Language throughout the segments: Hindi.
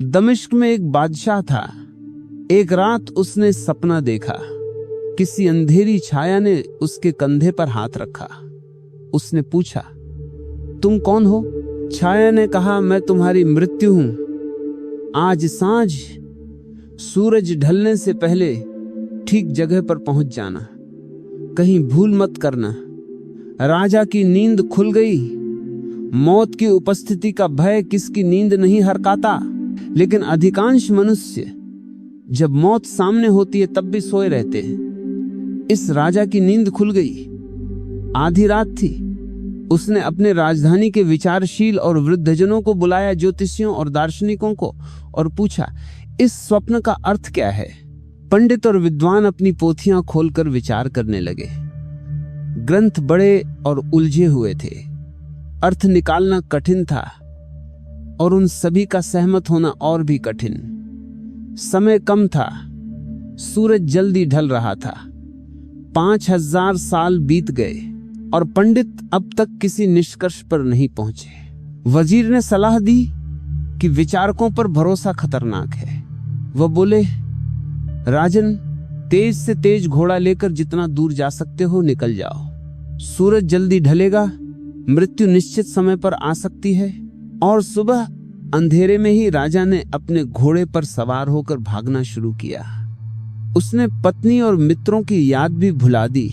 दमिश्क में एक बादशाह था। एक रात उसने सपना देखा। किसी अंधेरी छाया ने उसके कंधे पर हाथ रखा। उसने पूछा, तुम कौन हो? छाया ने कहा, मैं तुम्हारी मृत्यु हूं। आज सांझ सूरज ढलने से पहले ठीक जगह पर पहुंच जाना, कहीं भूल मत करना। राजा की नींद खुल गई। मौत की उपस्थिति का भय किसकी नींद नहीं हरकाता, लेकिन अधिकांश मनुष्य जब मौत सामने होती है तब भी सोए रहते हैं। इस राजा की नींद खुल गई। आधी रात थी। उसने अपने राजधानी के विचारशील और वृद्धजनों को बुलाया, ज्योतिषियों और दार्शनिकों को, और पूछा, इस स्वप्न का अर्थ क्या है? पंडित और विद्वान अपनी पोथियां खोलकर विचार करने लगे। ग्रंथ बड़े और उलझे हुए थे। अर्थ निकालना कठिन था और उन सभी का सहमत होना और भी कठिन। समय कम था। सूरज जल्दी ढल रहा था। 5000 साल बीत गए और पंडित अब तक किसी निष्कर्ष पर नहीं पहुंचे। वजीर ने सलाह दी कि विचारकों पर भरोसा खतरनाक है। वह बोले, राजन, तेज से तेज घोड़ा लेकर जितना दूर जा सकते हो निकल जाओ। सूरज जल्दी ढलेगा, मृत्यु निश्चित समय पर आ सकती है। और सुबह अंधेरे में ही राजा ने अपने घोड़े पर सवार होकर भागना शुरू किया। उसने पत्नी और मित्रों की याद भी भुला दी,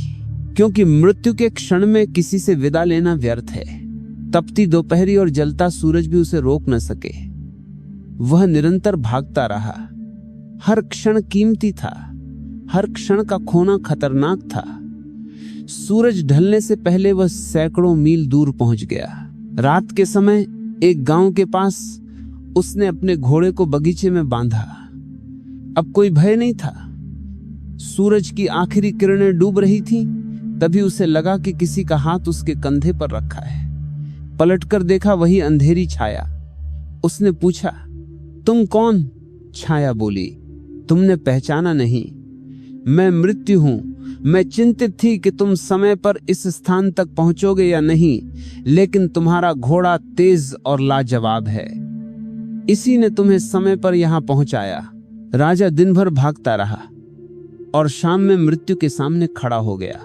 क्योंकि मृत्यु के क्षण में किसी से विदा लेना व्यर्थ है। तपती दोपहरी और जलता सूरज भी उसे रोक न सके। वह निरंतर भागता रहा। हर क्षण कीमती था। हर क्षण का खोना खतरनाक था। सूरज ढलने से पहले वह सैकड़ों मील दूर पहुंच गया। रात के समय एक गांव के पास उसने अपने घोड़े को बगीचे में बांधा। अब कोई भय नहीं था। सूरज की आखिरी किरणें डूब रही थीं। तभी उसे लगा कि किसी का हाथ उसके कंधे पर रखा है। पलटकर देखा, वही अंधेरी छाया। उसने पूछा, तुम कौन? छाया बोली, तुमने पहचाना नहीं। मैं मृत्यु हूं। मैं चिंतित थी कि तुम समय पर इस स्थान तक पहुंचोगे या नहीं, लेकिन तुम्हारा घोड़ा तेज और लाजवाब है। इसी ने तुम्हें समय पर यहां पहुंचाया। राजा दिन भर भागता रहा और शाम में मृत्यु के सामने खड़ा हो गया।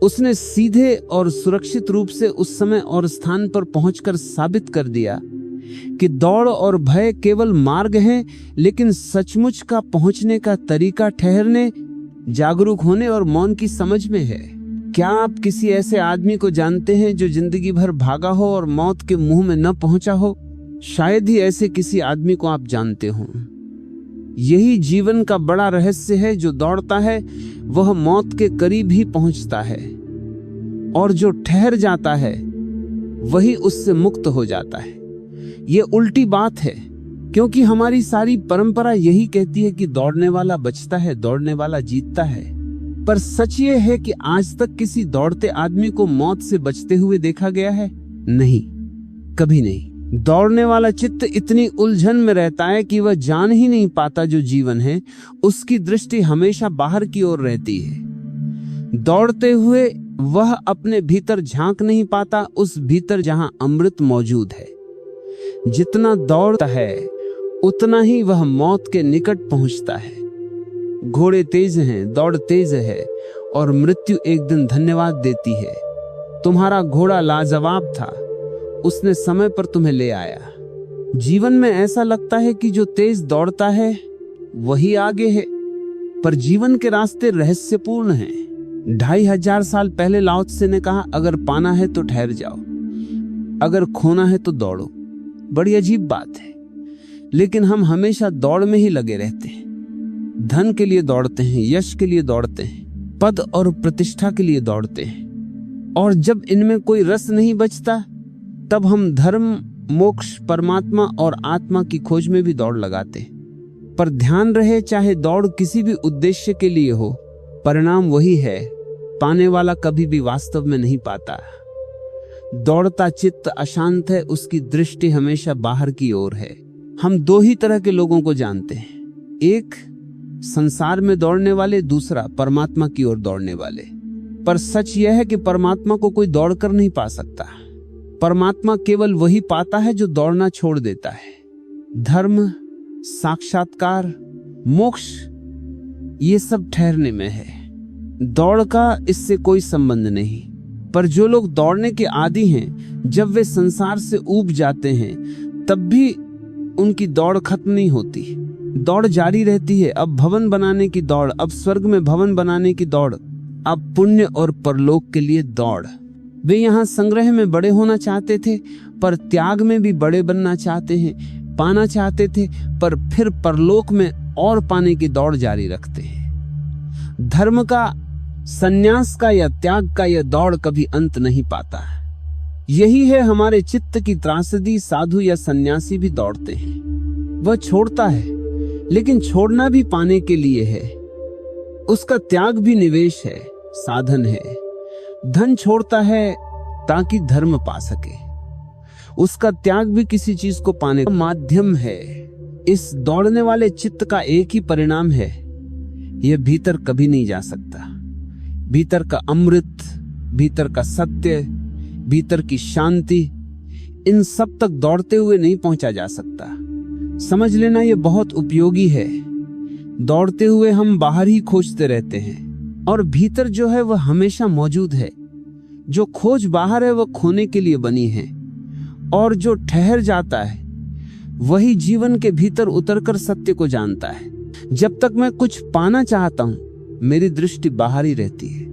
उसने सीधे और सुरक्षित रूप से उस समय और स्थान पर पहुंचकर साबित कर दिया कि दौड़ और भय केवल मार्ग हैं, लेकिन सचमुच का पहुंचने का तरीका ठहरने, जागरूक होने और मौन की समझ में है। क्या आप किसी ऐसे आदमी को जानते हैं जो जिंदगी भर भागा हो और मौत के मुंह में न पहुंचा हो? शायद ही ऐसे किसी आदमी को आप जानते हो। यही जीवन का बड़ा रहस्य है। जो दौड़ता है वह मौत के करीब ही पहुंचता है, और जो ठहर जाता है वही उससे मुक्त हो जाता है। ये उल्टी बात है, क्योंकि हमारी सारी परंपरा यही कहती है कि दौड़ने वाला बचता है, दौड़ने वाला जीतता है। पर सच ये है कि आज तक किसी दौड़ते आदमी को मौत से बचते हुए देखा गया है? नहीं, कभी नहीं। दौड़ने वाला चित्त इतनी उलझन में रहता है कि वह जान ही नहीं पाता जो जीवन है। उसकी दृष्टि हमेशा बाहर की ओर रहती है। दौड़ते हुए वह अपने भीतर झांक नहीं पाता, उस भीतर जहां अमृत मौजूद है। जितना दौड़ता है उतना ही वह मौत के निकट पहुंचता है। घोड़े तेज हैं, दौड़ तेज है, और मृत्यु एक दिन धन्यवाद देती है। तुम्हारा घोड़ा लाजवाब था, उसने समय पर तुम्हें ले आया। जीवन में ऐसा लगता है कि जो तेज दौड़ता है वही आगे है, पर जीवन के रास्ते रहस्यपूर्ण हैं। 2500 साल पहले लाओ त्से ने कहा, अगर पाना है तो ठहर जाओ, अगर खोना है तो दौड़ो। बड़ी अजीब बात है, लेकिन हम हमेशा दौड़ में ही लगे रहते हैं। धन के लिए दौड़ते हैं, यश के लिए दौड़ते हैं, पद और प्रतिष्ठा के लिए दौड़ते हैं, और जब इनमें कोई रस नहीं बचता तब हम धर्म, मोक्ष, परमात्मा और आत्मा की खोज में भी दौड़ लगाते हैं। पर ध्यान रहे, चाहे दौड़ किसी भी उद्देश्य के लिए हो, परिणाम वही है। पाने वाला कभी भी वास्तव में नहीं पाता। दौड़ता चित्त अशांत है, उसकी दृष्टि हमेशा बाहर की ओर है। हम दो ही तरह के लोगों को जानते हैं, एक संसार में दौड़ने वाले, दूसरा परमात्मा की ओर दौड़ने वाले। पर सच यह है कि परमात्मा को कोई दौड़ कर नहीं पा सकता। परमात्मा केवल वही पाता है जो दौड़ना छोड़ देता है। धर्म, साक्षात्कार, मोक्ष, ये सब ठहरने में है। दौड़ का इससे कोई संबंध नहीं। पर जो लोग दौड़ने के आदी हैं, जब वे संसार से ऊब जाते हैं तब भी उनकी दौड़ खत्म नहीं होती। दौड़ जारी रहती है। अब भवन बनाने की दौड़, अब स्वर्ग में भवन बनाने की दौड़, अब पुण्य और परलोक के लिए दौड़। वे यहाँ संग्रह में बड़े होना चाहते थे, पर त्याग में भी बड़े बनना चाहते हैं। पाना चाहते थे, पर फिर परलोक में और पाने की दौड़ जारी रखते हैं। धर्म का, संन्यास का या त्याग का यह दौड़ कभी अंत नहीं पाता। यही है हमारे चित्त की त्रासदी। साधु या सन्यासी भी दौड़ते हैं। वह छोड़ता है, लेकिन छोड़ना भी पाने के लिए है। उसका त्याग भी निवेश है, साधन है। धन छोड़ता है ताकि धर्म पा सके। उसका त्याग भी किसी चीज को पाने का माध्यम है। इस दौड़ने वाले चित्त का एक ही परिणाम है, यह भीतर कभी नहीं जा सकता। भीतर का अमृत, भीतर का सत्य, भीतर की शांति, इन सब तक दौड़ते हुए नहीं पहुंचा जा सकता। समझ लेना यह बहुत उपयोगी है। दौड़ते हुए हम बाहर ही खोजते रहते हैं, और भीतर जो है वह हमेशा मौजूद है। जो खोज बाहर है वह खोने के लिए बनी है, और जो ठहर जाता है वही जीवन के भीतर उतरकर सत्य को जानता है। जब तक मैं कुछ पाना चाहता हूं, मेरी दृष्टि बाहर ही रहती है।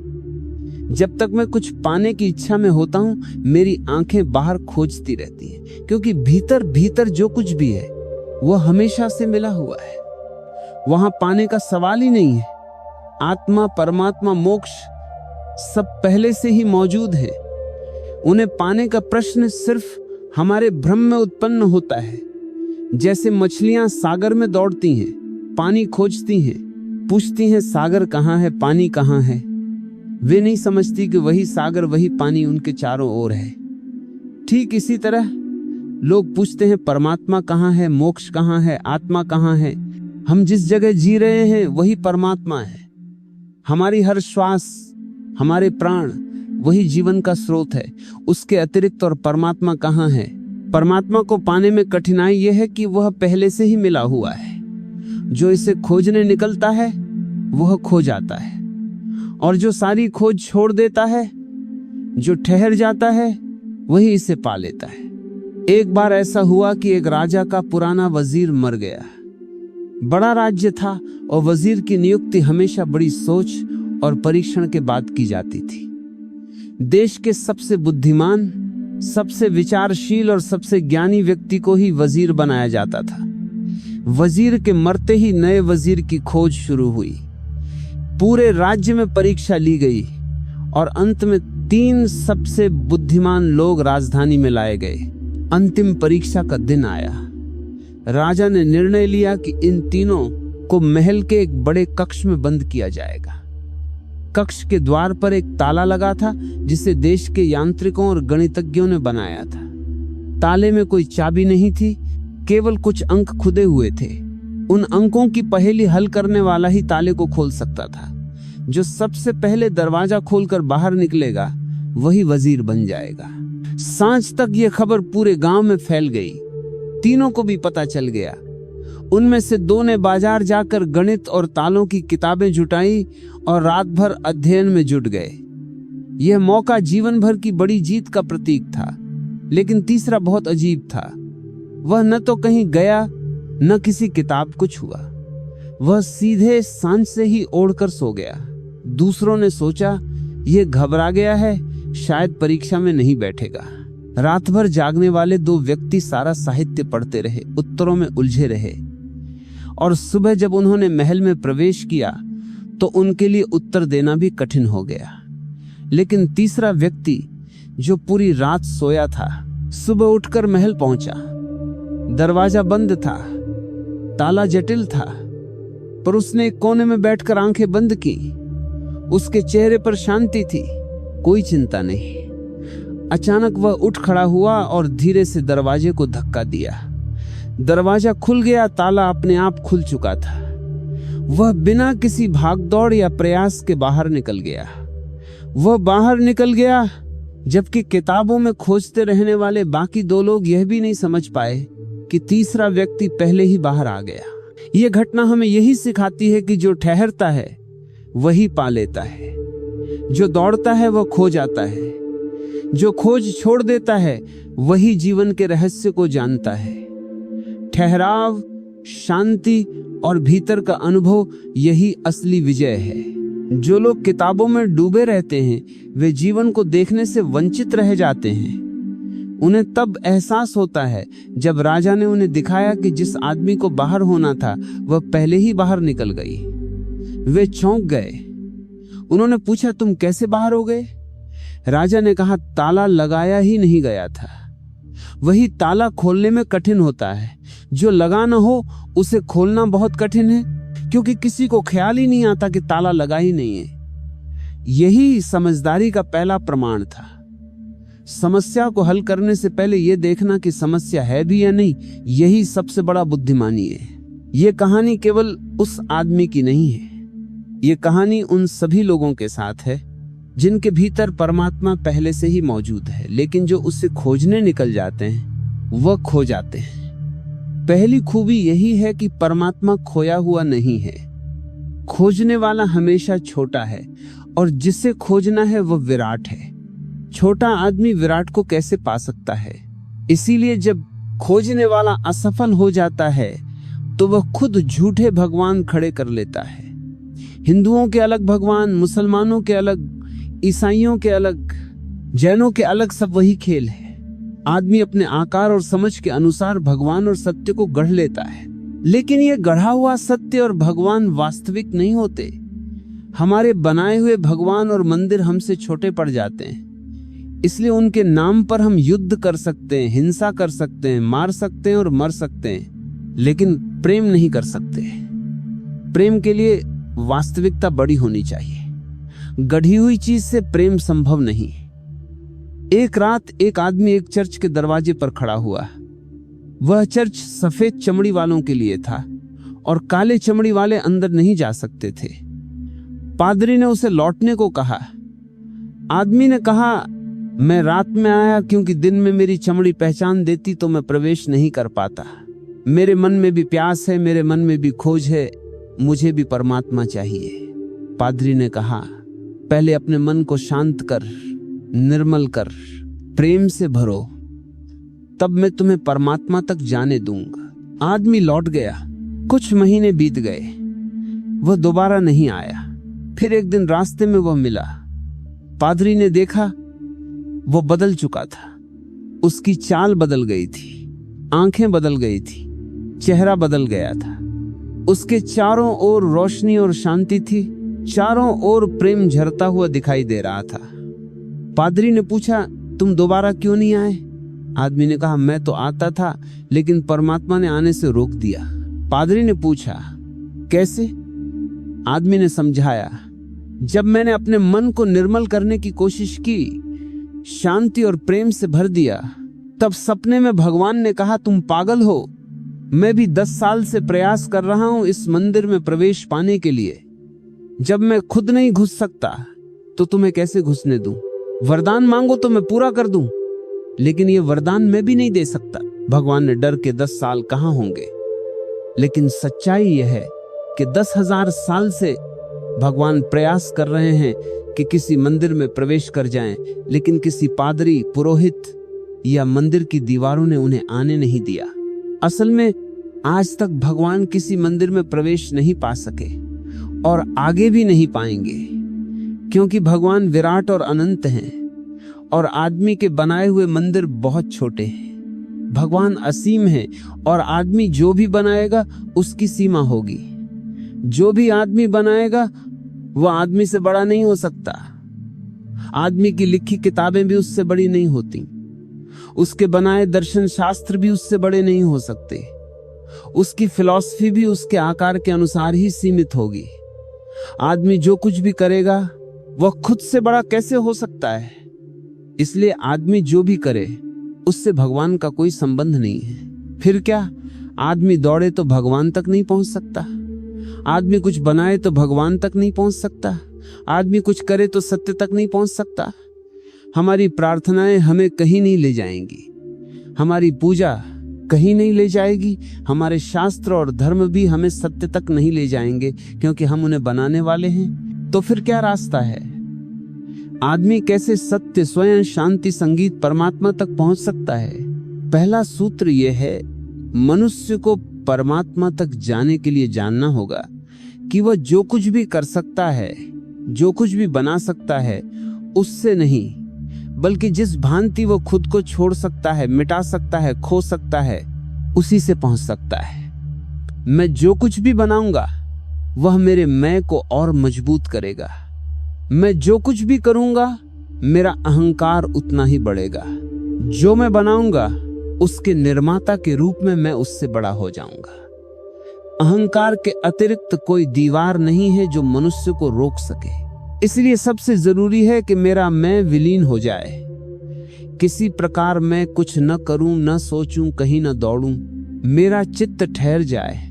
जब तक मैं कुछ पाने की इच्छा में होता हूं, मेरी आंखें बाहर खोजती रहती हैं, क्योंकि भीतर भीतर जो कुछ भी है वह हमेशा से मिला हुआ है। वहां पाने का सवाल ही नहीं है। आत्मा, परमात्मा, मोक्ष सब पहले से ही मौजूद है। उन्हें पाने का प्रश्न सिर्फ हमारे भ्रम में उत्पन्न होता है। जैसे मछलियां सागर में दौड़ती हैं, पानी खोजती हैं, पूछती हैं सागर कहाँ है, पानी कहाँ है। वे नहीं समझती कि वही सागर, वही पानी उनके चारों ओर है। ठीक इसी तरह लोग पूछते हैं परमात्मा कहाँ है, मोक्ष कहाँ है, आत्मा कहाँ है। हम जिस जगह जी रहे हैं वही परमात्मा है। हमारी हर श्वास, हमारे प्राण, वही जीवन का स्रोत है। उसके अतिरिक्त और परमात्मा कहाँ है? परमात्मा को पाने में कठिनाई यह है कि वह पहले से ही मिला हुआ है। जो इसे खोजने निकलता है वह खो जाता है, और जो सारी खोज छोड़ देता है, जो ठहर जाता है, वही इसे पा लेता है। एक बार ऐसा हुआ कि एक राजा का पुराना वजीर मर गया। बड़ा राज्य था और वजीर की नियुक्ति हमेशा बड़ी सोच और परीक्षण के बाद की जाती थी। देश के सबसे बुद्धिमान, सबसे विचारशील और सबसे ज्ञानी व्यक्ति को ही वजीर बनाया जाता था। वजीर के मरते ही नए वजीर की खोज शुरू हुई। पूरे राज्य में परीक्षा ली गई और अंत में 3 सबसे बुद्धिमान लोग राजधानी में लाए गए। अंतिम परीक्षा का दिन आया। राजा ने निर्णय लिया कि इन तीनों को महल के एक बड़े कक्ष में बंद किया जाएगा। कक्ष के द्वार पर एक ताला लगा था, जिसे देश के यांत्रिकों और गणितज्ञों ने बनाया था। ताले में कोई चाबी नहीं थी, केवल कुछ अंक खुदे हुए थे। उन अंकों की पहेली हल करने वाला ही ताले को खोल सकता था। जो सबसे पहले दरवाजा खोलकर बाहर निकलेगा वही वजीर बन जाएगा। सांझ तक यह खबर पूरे गांव में फैल गई। तीनों को भी पता चल गया। उनमें से 2 ने बाजार जाकर गणित और तालों की किताबें जुटाई और रात भर अध्ययन में जुट गए। यह मौका जीवन भर की बड़ी जीत का प्रतीक था। लेकिन तीसरा बहुत अजीब था। वह न तो कहीं गया, न किसी किताब को छुआ। वह सीधे सांझ से ही ओढ़कर सो गया। दूसरों ने सोचा यह घबरा गया है, शायद परीक्षा में नहीं बैठेगा। रात भर जागने वाले 2 व्यक्ति सारा साहित्य पढ़ते रहे, उत्तरों में उलझे रहे, और सुबह जब उन्होंने महल में प्रवेश किया तो उनके लिए उत्तर देना भी कठिन हो गया। लेकिन तीसरा व्यक्ति, जो पूरी रात सोया था, सुबह उठकर महल पहुंचा। दरवाजा बंद था, ताला जटिल था, पर उसने एक कोने में बैठकर आंखें बंद की। उसके चेहरे पर शांति थी, कोई चिंता नहीं। अचानक वह उठ खड़ा हुआ और धीरे से दरवाजे को धक्का दिया। दरवाजा खुल गया, ताला अपने आप खुल चुका था। वह बिना किसी भागदौड़ या प्रयास के बाहर निकल गया। वह बाहर निकल गया जबकि किताबों में खोजते रहने वाले बाकी 2 लोग यह भी नहीं समझ पाए कि तीसरा व्यक्ति पहले ही बाहर आ गया। यह घटना हमें यही सिखाती है कि जो ठहरता है वही पा लेता है, जो दौड़ता है वह खो जाता है, जो खोज छोड़ देता है वही जीवन के रहस्य को जानता है। ठहराव, शांति और भीतर का अनुभव यही असली विजय है। जो लोग किताबों में डूबे रहते हैं वे जीवन को देखने से वंचित रह जाते हैं। उन्हें तब एहसास होता है जब राजा ने उन्हें दिखाया कि जिस आदमी को बाहर होना था वह पहले ही बाहर निकल गई। वे चौंक गए। उन्होंने पूछा, तुम कैसे बाहर हो गए? राजा ने कहा, ताला लगाया ही नहीं गया था। वही ताला खोलने में कठिन होता है। जो लगा न हो उसे खोलना बहुत कठिन है, क्योंकि किसी को ख्याल ही नहीं आता कि ताला लगा ही नहीं है। यही समझदारी का पहला प्रमाण था। समस्या को हल करने से पहले यह देखना कि समस्या है भी या नहीं, यही सबसे बड़ा बुद्धिमानी है। यह कहानी केवल उस आदमी की नहीं है, यह कहानी उन सभी लोगों के साथ है जिनके भीतर परमात्मा पहले से ही मौजूद है, लेकिन जो उसे खोजने निकल जाते हैं वह खो जाते हैं। पहली खूबी यही है कि परमात्मा खोया हुआ नहीं है। खोजने वाला हमेशा छोटा है और जिसे खोजना है वह विराट है। छोटा आदमी विराट को कैसे पा सकता है? इसीलिए जब खोजने वाला असफल हो जाता है तो वह खुद झूठे भगवान खड़े कर लेता है। हिंदुओं के अलग भगवान, मुसलमानों के अलग, ईसाइयों के अलग, जैनों के अलग, सब वही खेल है। आदमी अपने आकार और समझ के अनुसार भगवान और सत्य को गढ़ लेता है, लेकिन यह गढ़ा हुआ सत्य और भगवान वास्तविक नहीं होते। हमारे बनाए हुए भगवान और मंदिर हमसे छोटे पड़ जाते हैं, इसलिए उनके नाम पर हम युद्ध कर सकते हैं, हिंसा कर सकते हैं, मार सकते हैं और मर सकते हैं, लेकिन प्रेम नहीं कर सकते। प्रेम के लिए वास्तविकता बड़ी होनी चाहिए। गढ़ी हुई चीज से प्रेम संभव नहीं। एक रात एक आदमी एक चर्च के दरवाजे पर खड़ा हुआ। वह चर्च सफेद चमड़ी वालों के लिए था और काले चमड़ी वाले अंदर नहीं जा सकते थे। पादरी ने उसे लौटने को कहा। आदमी ने कहा, मैं रात में आया क्योंकि दिन में मेरी चमड़ी पहचान देती तो मैं प्रवेश नहीं कर पाता। मेरे मन में भी प्यास है, मेरे मन में भी खोज है, मुझे भी परमात्मा चाहिए। पादरी ने कहा, पहले अपने मन को शांत कर, निर्मल कर, प्रेम से भरो, तब मैं तुम्हें परमात्मा तक जाने दूंगा। आदमी लौट गया। कुछ महीने बीत गए, वह दोबारा नहीं आया। फिर एक दिन रास्ते में वह मिला। पादरी ने देखा वह बदल चुका था। उसकी चाल बदल गई थी, आंखें बदल गई थी, चेहरा बदल गया था। उसके चारों ओर रोशनी और शांति थी, चारों ओर प्रेम झरता हुआ दिखाई दे रहा था। पादरी ने पूछा, तुम दोबारा क्यों नहीं आए? आदमी ने कहा, मैं तो आता था लेकिन परमात्मा ने आने से रोक दिया। पादरी ने पूछा, कैसे? आदमी ने समझाया, जब मैंने अपने मन को निर्मल करने की कोशिश की, शांति और प्रेम से भर दिया, तब सपने में भगवान ने कहा, तुम पागल हो, मैं भी 10 साल से प्रयास कर रहा हूं इस मंदिर में प्रवेश पाने के लिए। जब मैं खुद नहीं घुस सकता तो तुम्हें कैसे घुसने दूं? वरदान मांगो तो मैं पूरा कर दूं, लेकिन ये वरदान मैं भी नहीं दे सकता। भगवान ने डर के 10 साल कहां होंगे, लेकिन सच्चाई यह है कि 10,000 साल से भगवान प्रयास कर रहे हैं कि किसी मंदिर में प्रवेश कर जाएं, लेकिन किसी पादरी, पुरोहित या मंदिर की दीवारों ने उन्हें आने नहीं दिया। असल में आज तक भगवान किसी मंदिर में प्रवेश नहीं पा सके और आगे भी नहीं पाएंगे, क्योंकि भगवान विराट और अनंत हैं और आदमी के बनाए हुए मंदिर बहुत छोटे हैं। भगवान असीम है और आदमी जो भी बनाएगा उसकी सीमा होगी। जो भी आदमी बनाएगा वह आदमी से बड़ा नहीं हो सकता। आदमी की लिखी किताबें भी उससे बड़ी नहीं होती, उसके बनाए दर्शन शास्त्र भी उससे बड़े नहीं हो सकते, उसकी फिलॉसफी भी उसके आकार के अनुसार ही सीमित होगी। आदमी जो कुछ भी करेगा वह खुद से बड़ा कैसे हो सकता है? इसलिए आदमी जो भी करे उससे भगवान का कोई संबंध नहीं है। फिर क्या? आदमी दौड़े तो भगवान तक नहीं पहुंच सकता, आदमी कुछ बनाए तो भगवान तक नहीं पहुंच सकता, आदमी कुछ करे तो सत्य तक नहीं पहुंच सकता। हमारी प्रार्थनाएं हमें कहीं नहीं ले जाएंगी, हमारी पूजा कहीं नहीं ले जाएगी। हमारे शास्त्र और धर्म भी हमें सत्य तक नहीं ले जाएंगे, क्योंकि हम उन्हें बनाने वाले हैं। तो फिर क्या रास्ता है? आदमी कैसे सत्य, स्वयं, शांति, संगीत, परमात्मा तक पहुंच सकता है? पहला सूत्र यह है, मनुष्य को परमात्मा तक जाने के लिए जानना होगा कि वह जो कुछ भी कर सकता है, जो कुछ भी बना सकता है, उससे नहीं, बल्कि जिस भांति वो खुद को छोड़ सकता है, मिटा सकता है, खो सकता है, उसी से पहुंच सकता है। मैं जो कुछ भी बनाऊंगा वह मेरे मैं को और मजबूत करेगा। मैं जो कुछ भी करूंगा मेरा अहंकार उतना ही बढ़ेगा। जो मैं बनाऊंगा उसके निर्माता के रूप में मैं उससे बड़ा हो जाऊंगा। अहंकार के अतिरिक्त कोई दीवार नहीं है जो मनुष्य को रोक सके। इसलिए सबसे जरूरी है कि मेरा मैं विलीन हो जाए। किसी प्रकार मैं कुछ न करूं, न सोचूं, कहीं न दौड़ूं। मेरा चित्त ठहर जाए।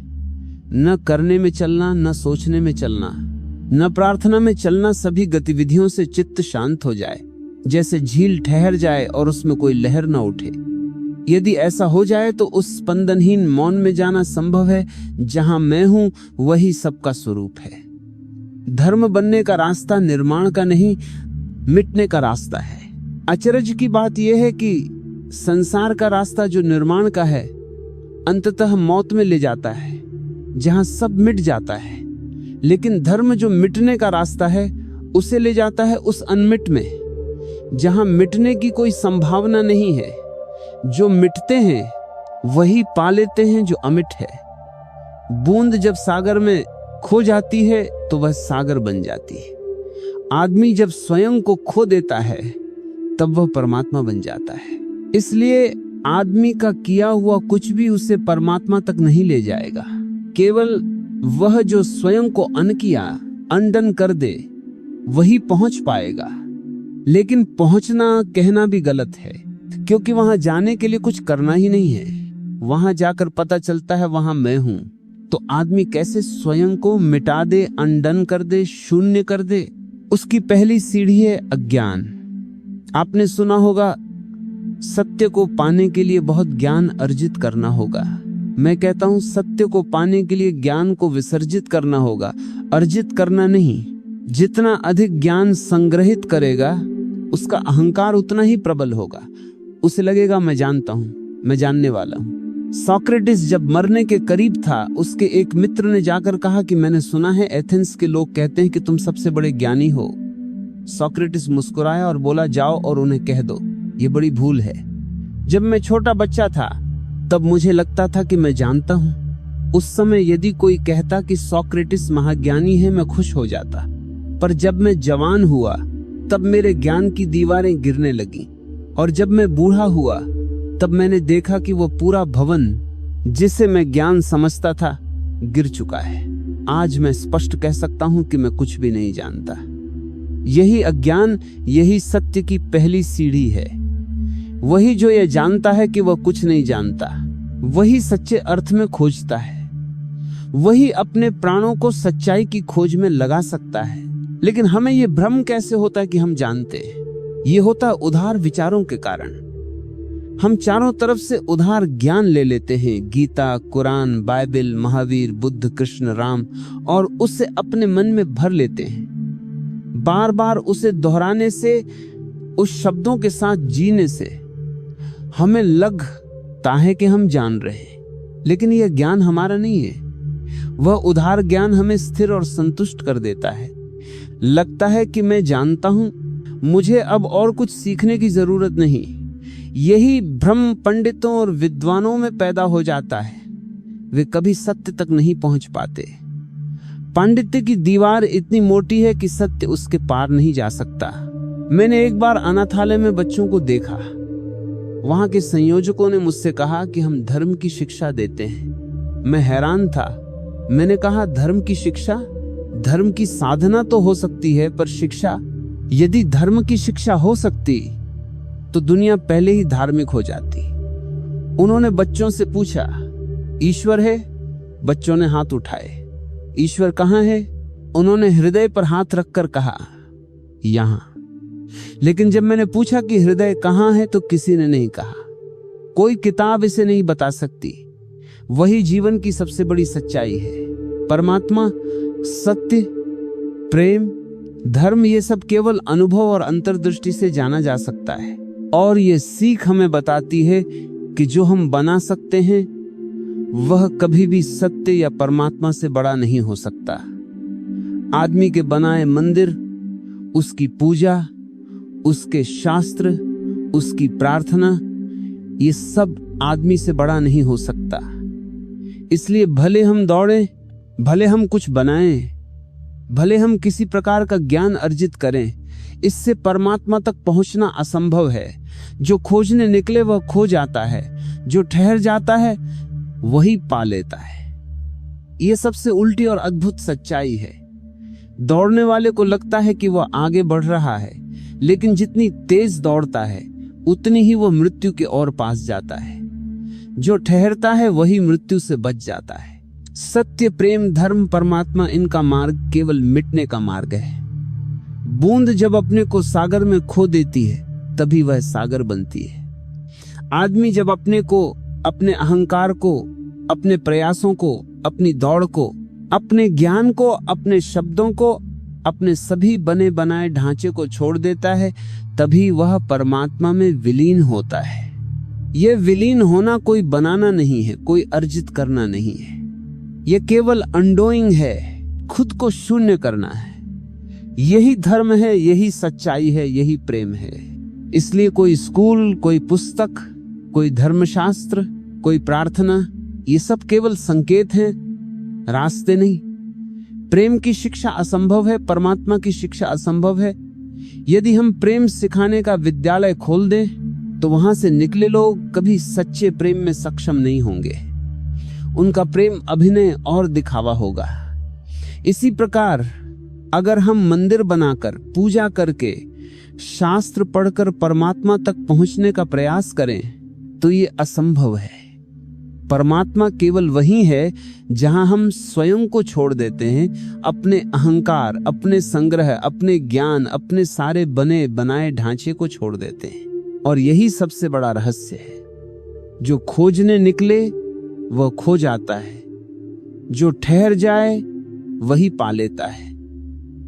न करने में चलना, न सोचने में चलना, न प्रार्थना में चलना। सभी गतिविधियों से चित्त शांत हो जाए, जैसे झील ठहर जाए और उसमें कोई लहर न उठे। यदि ऐसा हो जाए तो उस स्पंदनहीन मौन में जाना संभव है। जहां मैं हूं वही सबका स्वरूप है। धर्म बनने का रास्ता निर्माण का नहीं, मिटने का रास्ता है। अचरज की बात यह है कि संसार का रास्ता जो निर्माण का है अंततः मौत में ले जाता है, जहां सब मिट जाता है। लेकिन धर्म जो मिटने का रास्ता है उसे ले जाता है उस अनमिट में, जहां मिटने की कोई संभावना नहीं है। जो मिटते हैं वही पा लेते हैं जो अमिट है। बूंद जब सागर में खो जाती है तो वह सागर बन जाती है। आदमी जब स्वयं को खो देता है तब वह परमात्मा बन जाता है। इसलिए आदमी का किया हुआ कुछ भी उसे परमात्मा तक नहीं ले जाएगा। केवल वह जो स्वयं को अनडन कर दे वही पहुंच पाएगा। लेकिन पहुंचना कहना भी गलत है, क्योंकि वहां जाने के लिए कुछ करना ही नहीं है। वहां जाकर पता चलता है वहां मैं हूं। तो आदमी कैसे स्वयं को मिटा दे, अनडन कर दे, शून्य कर दे? उसकी पहली सीढ़ी है अज्ञान। आपने सुना होगा, सत्य को पाने के लिए बहुत ज्ञान अर्जित करना होगा। मैं कहता हूं, सत्य को पाने के लिए ज्ञान को विसर्जित करना होगा, अर्जित करना नहीं। जितना अधिक ज्ञान संग्रहित करेगा उसका अहंकार उतना ही प्रबल होगा। उसे लगेगा मैं जानता हूं, मैं जानने वाला हूं। सोक्रेटिस जब मरने के करीब था, उसके एक मित्र ने जाकर कहा कि मैंने सुना है एथेंस के लोग कहते हैं कि तुम सबसे बड़े ज्ञानी हो। सोक्रेटिस मुस्कुराया और बोला, जाओ और उन्हें कह दो, ये बड़ी भूल है। जब मैं छोटा बच्चा था तब मुझे लगता था कि मैं जानता हूं। उस समय यदि कोई कहता कि सोक्रेटिस महाज्ञानी है, मैं खुश हो जाता। पर जब मैं जवान हुआ तब मेरे ज्ञान की दीवारें गिरने लगी, और जब मैं बूढ़ा हुआ तब मैंने देखा कि वो पूरा भवन जिसे मैं ज्ञान समझता था गिर चुका है। आज मैं स्पष्ट कह सकता हूं कि मैं कुछ भी नहीं जानता। यही अज्ञान, यही सत्य की पहली सीढ़ी है। वही जो ये जानता है कि वह कुछ नहीं जानता, वही सच्चे अर्थ में खोजता है। वही अपने प्राणों को सच्चाई की खोज में लगा सकता है। लेकिन हमें यह भ्रम कैसे होता है कि हम जानते हैं? यह होता है उधार विचारों के कारण। हम चारों तरफ से उधार ज्ञान ले लेते हैं, गीता, कुरान, बाइबल, महावीर, बुद्ध, कृष्ण, राम, और उससे अपने मन में भर लेते हैं। बार बार उसे दोहराने से, उस शब्दों के साथ जीने से हमें लगता है कि हम जान रहे हैं, लेकिन यह ज्ञान हमारा नहीं है। वह उधार ज्ञान हमें स्थिर और संतुष्ट कर देता है। लगता है कि मैं जानता हूं, मुझे अब और कुछ सीखने की जरूरत नहीं। यही भ्रम पंडितों और विद्वानों में पैदा हो जाता है। वे कभी सत्य तक नहीं पहुंच पाते। पांडित्य की दीवार इतनी मोटी है कि सत्य उसके पार नहीं जा सकता। मैंने एक बार अनाथालय में बच्चों को देखा। वहां के संयोजकों ने मुझसे कहा कि हम धर्म की शिक्षा देते हैं। मैं हैरान था। मैंने कहा, धर्म की शिक्षा? धर्म की साधना तो हो सकती है, पर शिक्षा? यदि धर्म की शिक्षा हो सकती तो दुनिया पहले ही धार्मिक हो जाती। उन्होंने बच्चों से पूछा, ईश्वर है? बच्चों ने हाथ उठाए। ईश्वर कहाँ है? उन्होंने हृदय पर हाथ रखकर कहा, यहां। लेकिन जब मैंने पूछा कि हृदय कहाँ है तो किसी ने नहीं कहा। कोई किताब इसे नहीं बता सकती। वही जीवन की सबसे बड़ी सच्चाई है। परमात्मा, सत्य, प्रेम, धर्म, ये सब केवल अनुभव और अंतर्दृष्टि से जाना जा सकता है। और ये सीख हमें बताती है कि जो हम बना सकते हैं वह कभी भी सत्य या परमात्मा से बड़ा नहीं हो सकता। आदमी के बनाए मंदिर, उसकी पूजा, उसके शास्त्र, उसकी प्रार्थना, ये सब आदमी से बड़ा नहीं हो सकता। इसलिए भले हम दौड़ें, भले हम कुछ बनाएं, भले हम किसी प्रकार का ज्ञान अर्जित करें, इससे परमात्मा तक पहुंचना असंभव है। जो खोजने निकले वह खो जाता है, जो ठहर जाता है वही पा लेता है। यह सबसे उल्टी और अद्भुत सच्चाई है। दौड़ने वाले को लगता है कि वह आगे बढ़ रहा है, लेकिन जितनी तेज दौड़ता है उतनी ही वह मृत्यु के और पास जाता है। जो ठहरता है वही मृत्यु से बच जाता है। सत्य, प्रेम, धर्म, परमात्मा, इनका मार्ग केवल मिटने का मार्ग है। बूंद जब अपने को सागर में खो देती है तभी वह सागर बनती है। आदमी जब अपने को, अपने अहंकार को, अपने प्रयासों को, अपनी दौड़ को, अपने ज्ञान को, अपने शब्दों को, अपने सभी बने बनाए ढांचे को छोड़ देता है, तभी वह परमात्मा में विलीन होता है। यह विलीन होना कोई बनाना नहीं है, कोई अर्जित करना नहीं है। यह केवल अनडोइंग है, खुद को शून्य करना है। यही धर्म है, यही सच्चाई है, यही प्रेम है। इसलिए कोई स्कूल, कोई पुस्तक, कोई धर्मशास्त्र, कोई प्रार्थना, ये सब केवल संकेत हैं, रास्ते नहीं। प्रेम की शिक्षा असंभव है, परमात्मा की शिक्षा असंभव है। यदि हम प्रेम सिखाने का विद्यालय खोल दें तो वहां से निकले लोग कभी सच्चे प्रेम में सक्षम नहीं होंगे। उनका प्रेम अभिनय और दिखावा होगा। इसी प्रकार अगर हम मंदिर बनाकर, पूजा करके, शास्त्र पढ़कर परमात्मा तक पहुंचने का प्रयास करें तो ये असंभव है। परमात्मा केवल वही है जहां हम स्वयं को छोड़ देते हैं, अपने अहंकार, अपने संग्रह, अपने ज्ञान, अपने सारे बने बनाए ढांचे को छोड़ देते हैं। और यही सबसे बड़ा रहस्य है। जो खोजने निकले वह खो जाता है, जो ठहर जाए वही पा लेता है,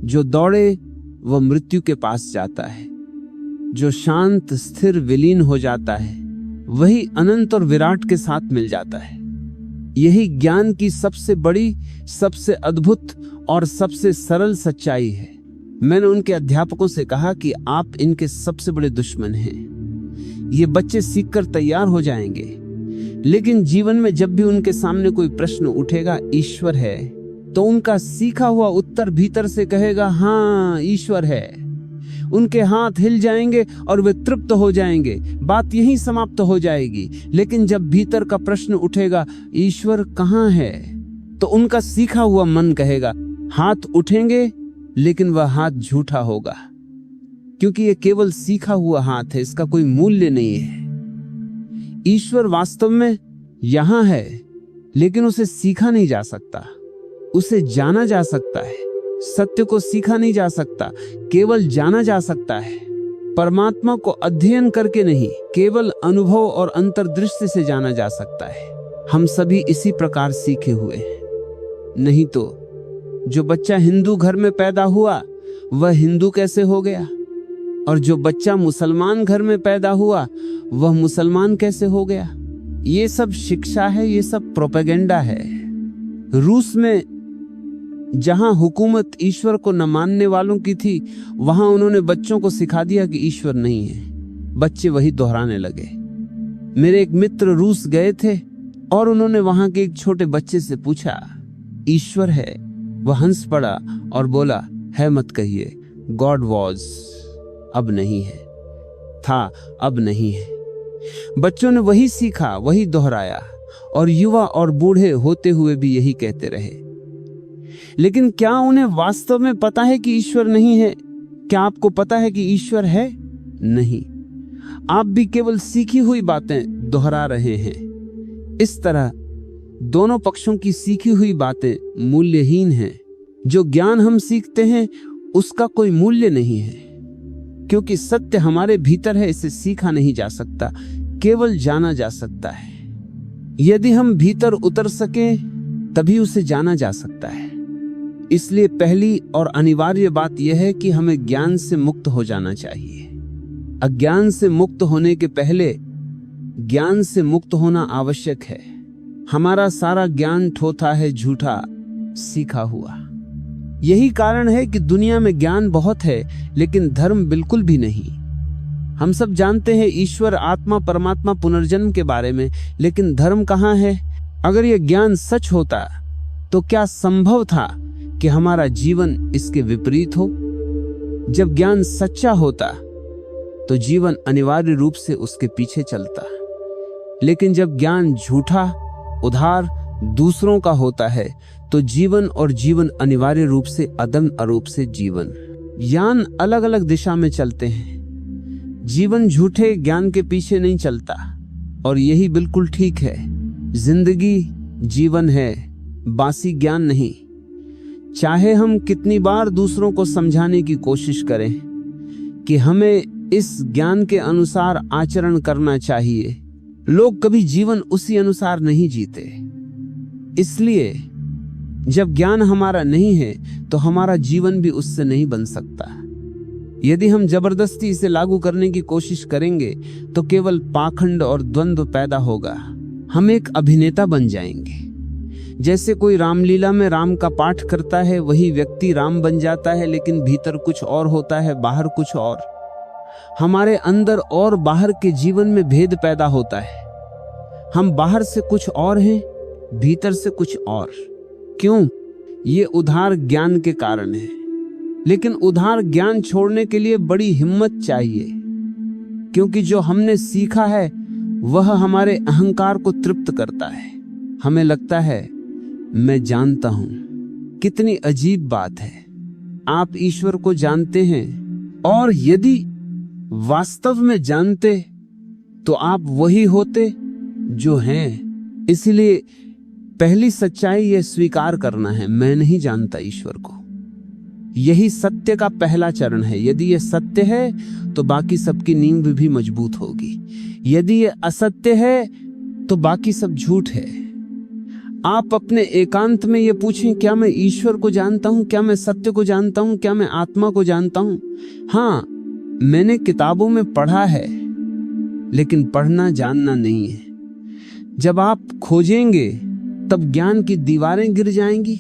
जो दौड़े वह मृत्यु के पास जाता है, जो शांत, स्थिर, विलीन हो जाता है वही अनंत और विराट के साथ मिल जाता है। यही ज्ञान की सबसे बड़ी, सबसे अद्भुत और सबसे सरल सच्चाई है। मैंने उनके अध्यापकों से कहा कि आप इनके सबसे बड़े दुश्मन हैं। ये बच्चे सीखकर तैयार हो जाएंगे, लेकिन जीवन में जब भी उनके सामने कोई प्रश्न उठेगा, ईश्वर है, तो उनका सीखा हुआ उत्तर भीतर से कहेगा हाँ ईश्वर है। उनके हाथ हिल जाएंगे और वे तृप्त हो जाएंगे, बात यहीं समाप्त हो जाएगी। लेकिन जब भीतर का प्रश्न उठेगा ईश्वर कहाँ है, तो उनका सीखा हुआ मन कहेगा, हाथ उठेंगे लेकिन वह हाथ झूठा होगा, क्योंकि यह केवल सीखा हुआ हाथ है, इसका कोई मूल्य नहीं है। ईश्वर वास्तव में यहां है, लेकिन उसे सीखा नहीं जा सकता, उसे जाना जा सकता है। सत्य को सीखा नहीं जा सकता, केवल जाना जा सकता है। परमात्मा को अध्ययन करके नहीं, केवल अनुभव और अंतर्दृष्टि से जाना जा सकता है। हम सभी इसी प्रकार सीखे हुए हैं। नहीं तो जो बच्चा हिंदू घर में पैदा हुआ वह हिंदू कैसे हो गया, और जो बच्चा मुसलमान घर में पैदा हुआ वह मुसलमान कैसे हो गया। ये सब शिक्षा है, ये सब प्रोपेगेंडा है। रूस में जहां हुकूमत ईश्वर को न मानने वालों की थी, वहां उन्होंने बच्चों को सिखा दिया कि ईश्वर नहीं है। बच्चे वही दोहराने लगे। मेरे एक मित्र रूस गए थे और उन्होंने वहां के एक छोटे बच्चे से पूछा, ईश्वर है? वह हंस पड़ा और बोला, है मत कहिए, गॉड वॉज, अब नहीं है, था अब नहीं है। बच्चों ने वही सीखा, वही दोहराया, और युवा और बूढ़े होते हुए भी यही कहते रहे। लेकिन क्या उन्हें वास्तव में पता है कि ईश्वर नहीं है? क्या आपको पता है कि ईश्वर है? नहीं, आप भी केवल सीखी हुई बातें दोहरा रहे हैं। इस तरह दोनों पक्षों की सीखी हुई बातें मूल्यहीन हैं। जो ज्ञान हम सीखते हैं उसका कोई मूल्य नहीं है, क्योंकि सत्य हमारे भीतर है, इसे सीखा नहीं जा सकता, केवल जाना जा सकता है। यदि हम भीतर उतर सकें तभी उसे जाना जा सकता है। इसलिए पहली और अनिवार्य बात यह है कि हमें ज्ञान से मुक्त हो जाना चाहिए। अज्ञान से मुक्त होने के पहले ज्ञान से मुक्त होना आवश्यक है। हमारा सारा ज्ञान ठोठा है, झूठा, सीखा हुआ। यही कारण है कि दुनिया में ज्ञान बहुत है लेकिन धर्म बिल्कुल भी नहीं। हम सब जानते हैं ईश्वर, आत्मा, परमात्मा, पुनर्जन्म के बारे में, लेकिन धर्म कहाँ है? अगर यह ज्ञान सच होता तो क्या संभव था कि हमारा जीवन इसके विपरीत हो? जब ज्ञान सच्चा होता तो जीवन अनिवार्य रूप से उसके पीछे चलता, लेकिन जब ज्ञान झूठा, उधार, दूसरों का होता है तो जीवन और जीवन अनिवार्य रूप से अदम अरूप से जीवन यान अलग अलग दिशा में चलते हैं। जीवन झूठे ज्ञान के पीछे नहीं चलता और यही बिल्कुल ठीक है। जिंदगी जीवन है, बासी ज्ञान नहीं। चाहे हम कितनी बार दूसरों को समझाने की कोशिश करें कि हमें इस ज्ञान के अनुसार आचरण करना चाहिए, लोग कभी जीवन उसी अनुसार नहीं जीते। इसलिए जब ज्ञान हमारा नहीं है तो हमारा जीवन भी उससे नहीं बन सकता। यदि हम जबरदस्ती इसे लागू करने की कोशिश करेंगे तो केवल पाखंड और द्वंद्व पैदा होगा। हम एक अभिनेता बन जाएंगे। जैसे कोई रामलीला में राम का पाठ करता है, वही व्यक्ति राम बन जाता है, लेकिन भीतर कुछ और होता है, बाहर कुछ और। हमारे अंदर और बाहर के जीवन में भेद पैदा होता है। हम बाहर से कुछ और हैं, भीतर से कुछ और। क्यों? ये उधार ज्ञान के कारण है। लेकिन उधार ज्ञान छोड़ने के लिए बड़ी हिम्मत चाहिए, क्योंकि जो हमने सीखा है वह हमारे अहंकार को तृप्त करता है। हमें लगता है मैं जानता हूं। कितनी अजीब बात है। आप ईश्वर को जानते हैं, और यदि वास्तव में जानते तो आप वही होते जो हैं। इसलिए पहली सच्चाई यह स्वीकार करना है, मैं नहीं जानता ईश्वर को। यही सत्य का पहला चरण है। यदि यह सत्य है तो बाकी सबकी नींव भी मजबूत होगी। यदि यह असत्य है तो बाकी सब झूठ है। आप अपने एकांत में यह पूछें, क्या मैं ईश्वर को जानता हूं? क्या मैं सत्य को जानता हूं? क्या मैं आत्मा को जानता हूं? हाँ, मैंने किताबों में पढ़ा है, लेकिन पढ़ना जानना नहीं है। जब आप खोजेंगे तब ज्ञान की दीवारें गिर जाएंगी।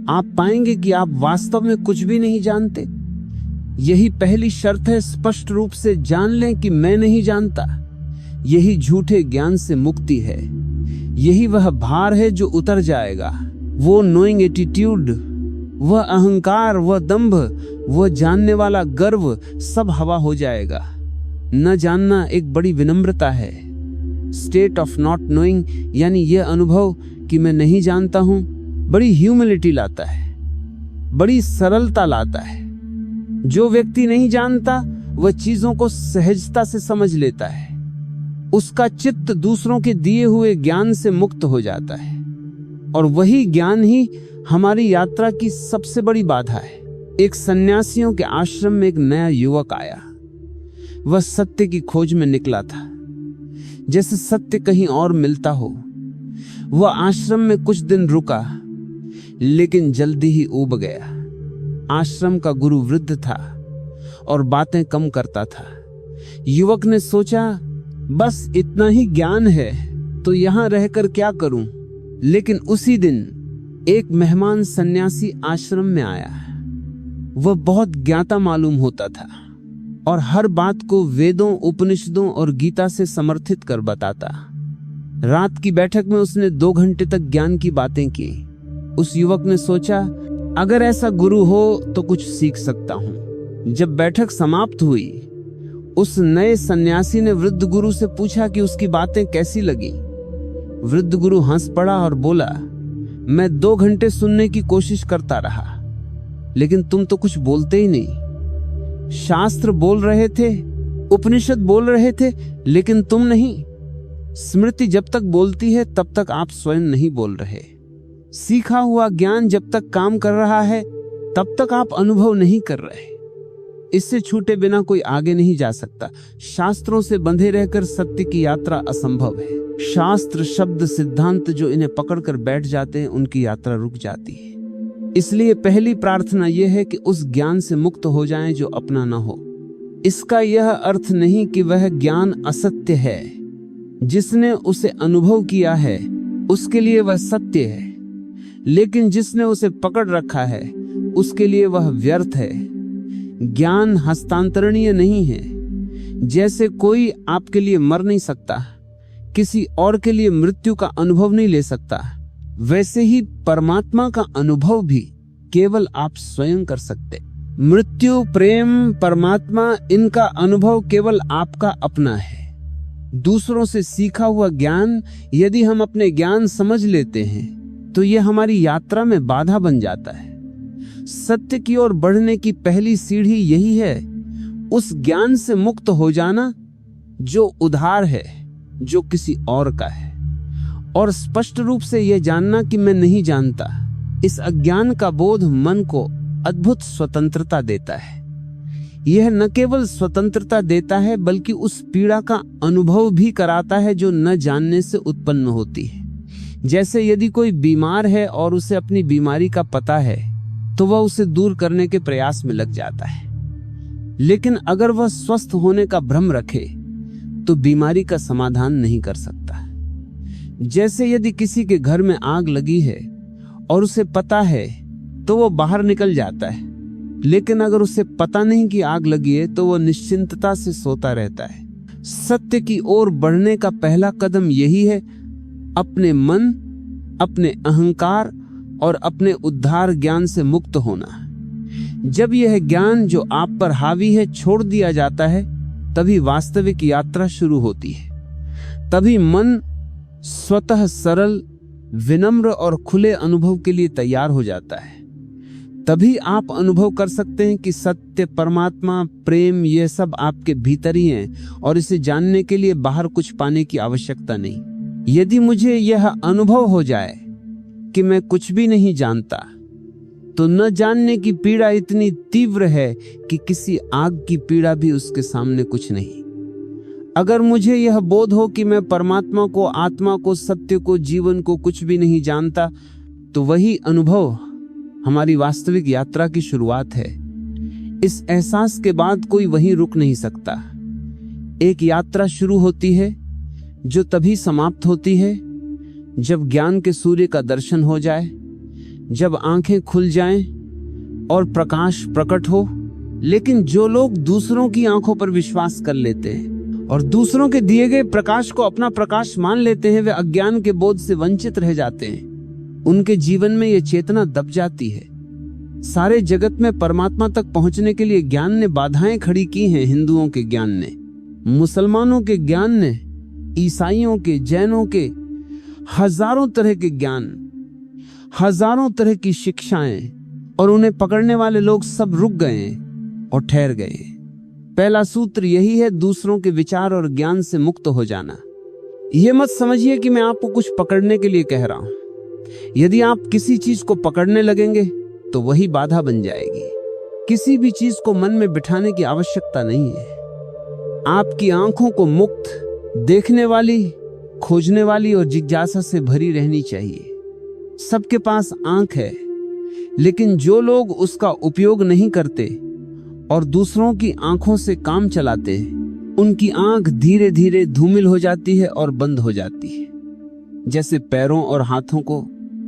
आप पाएंगे कि आप वास्तव में कुछ भी नहीं जानते। यही पहली शर्त है। स्पष्ट रूप से जान लें कि मैं नहीं जानता। यही झूठे ज्ञान से मुक्ति है। यही वह भार है जो उतर जाएगा। वो नोइंग एटीट्यूड, वह अहंकार, वह दंभ, वह जानने वाला गर्व, सब हवा हो जाएगा। न जानना एक बड़ी विनम्रता है। स्टेट ऑफ नॉट नोइंग, यानी यह अनुभव कि मैं नहीं जानता हूं, बड़ी ह्यूमिलिटी लाता है, बड़ी सरलता लाता है। जो व्यक्ति नहीं जानता वह चीजों को सहजता से समझ लेता है। उसका चित्त दूसरों के दिए हुए ज्ञान से मुक्त हो जाता है, और वही ज्ञान ही हमारी यात्रा की सबसे बड़ी बाधा है। एक सन्यासियों के आश्रम में एक नया युवक आया। वह सत्य की खोज में निकला था, जैसे सत्य कहीं और मिलता हो। वह आश्रम में कुछ दिन रुका, लेकिन जल्दी ही ऊब गया। आश्रम का गुरु वृद्ध था और बातें कम करता था। युवक ने सोचा, बस इतना ही ज्ञान है तो यहां रहकर क्या करूं? लेकिन उसी दिन एक मेहमान सन्यासी आश्रम में आया। वह बहुत ज्ञाता मालूम होता था और हर बात को वेदों, उपनिषदों और गीता से समर्थित कर बताता। रात की बैठक में उसने 2 घंटे तक ज्ञान की बातें की। उस युवक ने सोचा, अगर ऐसा गुरु हो तो कुछ सीख सकता हूं। जब बैठक समाप्त हुई, उस नए सन्यासी ने वृद्ध गुरु से पूछा कि उसकी बातें कैसी लगी। वृद्ध गुरु हंस पड़ा और बोला, मैं 2 घंटे सुनने की कोशिश करता रहा, लेकिन तुम तो कुछ बोलते ही नहीं। शास्त्र बोल रहे थे, उपनिषद बोल रहे थे, लेकिन तुम नहीं। स्मृति जब तक बोलती है तब तक आप स्वयं नहीं बोल रहे। सीखा हुआ ज्ञान जब तक काम कर रहा है तब तक आप अनुभव नहीं कर रहे। इससे छूटे बिना कोई आगे नहीं जा सकता। शास्त्रों से बंधे रहकर सत्य की यात्रा असंभव है। शास्त्र, शब्द, सिद्धांत जो इन्हें पकड़कर बैठ जाते हैं, उनकी यात्रा रुक जाती है। इसलिए पहली प्रार्थना यह है कि उस ज्ञान से मुक्त हो जाएं जो अपना न हो। इसका यह अर्थ नहीं कि वह ज्ञान असत्य है। जिसने उसे अनुभव किया है उसके लिए वह सत्य है, लेकिन जिसने उसे पकड़ रखा है उसके लिए वह व्यर्थ है। ज्ञान हस्तांतरणीय नहीं है। जैसे कोई आपके लिए मर नहीं सकता, किसी और के लिए मृत्यु का अनुभव नहीं ले सकता, वैसे ही परमात्मा का अनुभव भी केवल आप स्वयं कर सकते। मृत्यु, प्रेम, परमात्मा, इनका अनुभव केवल आपका अपना है। दूसरों से सीखा हुआ ज्ञान यदि हम अपने ज्ञान समझ लेते हैं तो यह हमारी यात्रा में बाधा बन जाता है। सत्य की ओर बढ़ने की पहली सीढ़ी यही है, उस ज्ञान से मुक्त हो जाना जो उधार है, जो किसी और का है, और स्पष्ट रूप से यह जानना कि मैं नहीं जानता। इस अज्ञान का बोध मन को अद्भुत स्वतंत्रता देता है। यह न केवल स्वतंत्रता देता है बल्कि उस पीड़ा का अनुभव भी कराता है जो न जानने से उत्पन्न होती है। जैसे यदि कोई बीमार है और उसे अपनी बीमारी का पता है तो वह उसे दूर करने के प्रयास में लग जाता है, लेकिन अगर वह स्वस्थ होने का भ्रम रखे तो बीमारी का समाधान नहीं कर सकता। जैसे यदि किसी के घर में आग लगी है और उसे पता है तो वह बाहर निकल जाता है, लेकिन अगर उसे पता नहीं कि आग लगी है तो वह निश्चिंतता से सोता रहता है। सत्य की ओर बढ़ने का पहला कदम यही है, अपने मन, अपने अहंकार और अपने उद्धार ज्ञान से मुक्त होना। जब यह ज्ञान जो आप पर हावी है छोड़ दिया जाता है, तभी वास्तविक यात्रा शुरू होती है। तभी मन स्वतः सरल, विनम्र और खुले अनुभव के लिए तैयार हो जाता है। तभी आप अनुभव कर सकते हैं कि सत्य, परमात्मा, प्रेम, यह सब आपके भीतर ही हैं और इसे जानने के लिए बाहर कुछ पाने की आवश्यकता नहीं। यदि मुझे यह अनुभव हो जाए कि मैं कुछ भी नहीं जानता, तो न जानने की पीड़ा इतनी तीव्र है कि किसी आग की पीड़ा भी उसके सामने कुछ नहीं। अगर मुझे यह बोध हो कि मैं परमात्मा को, आत्मा को, सत्य को, जीवन को कुछ भी नहीं जानता, तो वही अनुभव हमारी वास्तविक यात्रा की शुरुआत है। इस एहसास के बाद कोई वहीं रुक नहीं सकता। एक यात्रा शुरू होती है जो तभी समाप्त होती है जब ज्ञान के सूर्य का दर्शन हो जाए, जब आंखें खुल जाएं और प्रकाश प्रकट हो। लेकिन जो लोग दूसरों की आंखों पर विश्वास कर लेते हैं और दूसरों के दिए गए प्रकाश को अपना प्रकाश मान लेते हैं, वे अज्ञान के बोध से वंचित रह जाते हैं। उनके जीवन में यह चेतना दब जाती है। सारे जगत में परमात्मा तक पहुंचने के लिए ज्ञान ने बाधाएं खड़ी की हैं। हिंदुओं के ज्ञान ने, मुसलमानों के ज्ञान ने, ईसाइयों के, जैनों के, हजारों तरह के ज्ञान, हजारों तरह की शिक्षाएं, और उन्हें पकड़ने वाले लोग सब रुक गए और ठहर गए। पहला सूत्र यही है, दूसरों के विचार और ज्ञान से मुक्त हो जाना। यह मत समझिए कि मैं आपको कुछ पकड़ने के लिए कह रहा हूं। यदि आप किसी चीज को पकड़ने लगेंगे तो वही बाधा बन जाएगी। किसी भी चीज को मन में बिठाने की आवश्यकता नहीं है। आपकी आंखों को मुक्त, देखने वाली, खोजने वाली और जिज्ञासा से भरी रहनी चाहिए। सबके पास आंख है, लेकिन जो लोग उसका उपयोग नहीं करते और दूसरों की आंखों से काम चलाते हैं, उनकी आंख धीरे धीरे धूमिल हो जाती है और बंद हो जाती है। जैसे पैरों और हाथों को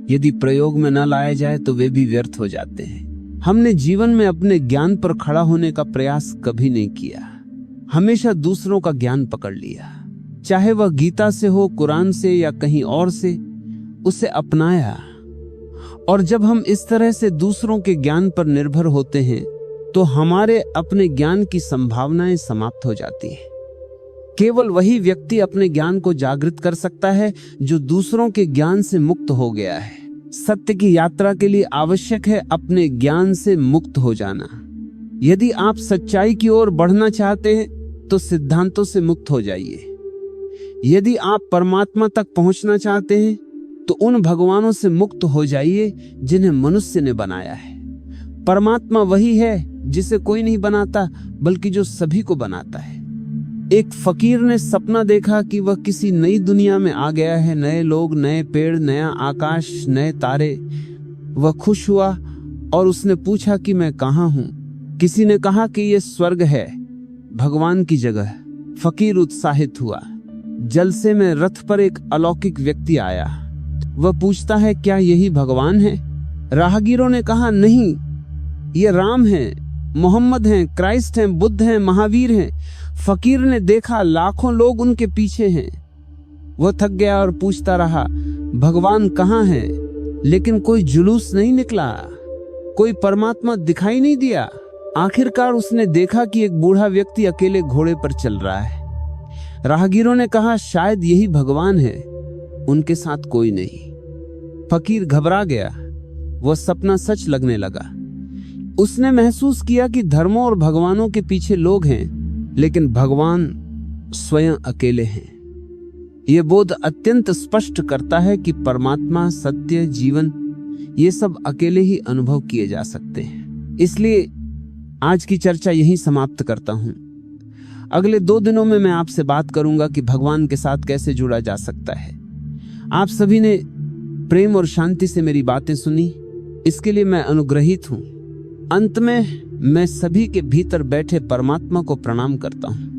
यदि प्रयोग में न लाया जाए तो वे भी व्यर्थ हो जाते हैं। हमने जीवन में अपने ज्ञान पर खड़ा होने का प्रयास कभी नहीं किया। हमेशा दूसरों का ज्ञान पकड़ लिया, चाहे वह गीता से हो, कुरान से या कहीं और से, उसे अपनाया। और जब हम इस तरह से दूसरों के ज्ञान पर निर्भर होते हैं तो हमारे अपने ज्ञान की संभावनाएं समाप्त हो जाती हैं। केवल वही व्यक्ति अपने ज्ञान को जागृत कर सकता है जो दूसरों के ज्ञान से मुक्त हो गया है। सत्य की यात्रा के लिए आवश्यक है अपने ज्ञान से मुक्त हो जाना। यदि आप सच्चाई की ओर बढ़ना चाहते हैं तो सिद्धांतों से मुक्त हो जाइए। यदि आप परमात्मा तक पहुंचना चाहते हैं तो उन भगवानों से मुक्त हो जाइए जिन्हें मनुष्य ने बनाया है। परमात्मा वही है जिसे कोई नहीं बनाता, बल्कि जो सभी को बनाता है। एक फकीर ने सपना देखा कि वह किसी नई दुनिया में आ गया है, नए लोग, नए पेड़, नया आकाश, नए तारे। वह खुश हुआ और उसने पूछा कि मैं कहाँ हूं। किसी ने कहा कि यह स्वर्ग है, भगवान की जगह। फकीर उत्साहित हुआ। जलसे में रथ पर एक अलौकिक व्यक्ति आया। वह पूछता है, क्या यही भगवान है? राहगीरों ने कहा, नहीं, ये राम हैं, मोहम्मद हैं, क्राइस्ट हैं, बुद्ध हैं, महावीर हैं। फकीर ने देखा लाखों लोग उनके पीछे हैं। वह थक गया और पूछता रहा, भगवान कहाँ है? लेकिन कोई जुलूस नहीं निकला, कोई परमात्मा दिखाई नहीं दिया। आखिरकार उसने देखा कि एक बूढ़ा व्यक्ति अकेले घोड़े पर चल रहा है। राहगीरों ने कहा, शायद यही भगवान है, उनके साथ कोई नहीं। फकीर घबरा गया। वह सपना सच लगने लगा। उसने महसूस किया कि धर्मों और भगवानों के पीछे लोग हैं, लेकिन भगवान स्वयं अकेले हैं। यह बोध अत्यंत स्पष्ट करता है कि परमात्मा, सत्य, जीवन, ये सब अकेले ही अनुभव किए जा सकते हैं। इसलिए आज की चर्चा यहीं समाप्त करता हूं। अगले 2 दिनों में मैं आपसे बात करूंगा कि भगवान के साथ कैसे जुड़ा जा सकता है। आप सभी ने प्रेम और शांति से मेरी बातें सुनी, इसके लिए मैं अनुग्रहित हूं। अंत में मैं सभी के भीतर बैठे परमात्मा को प्रणाम करता हूं।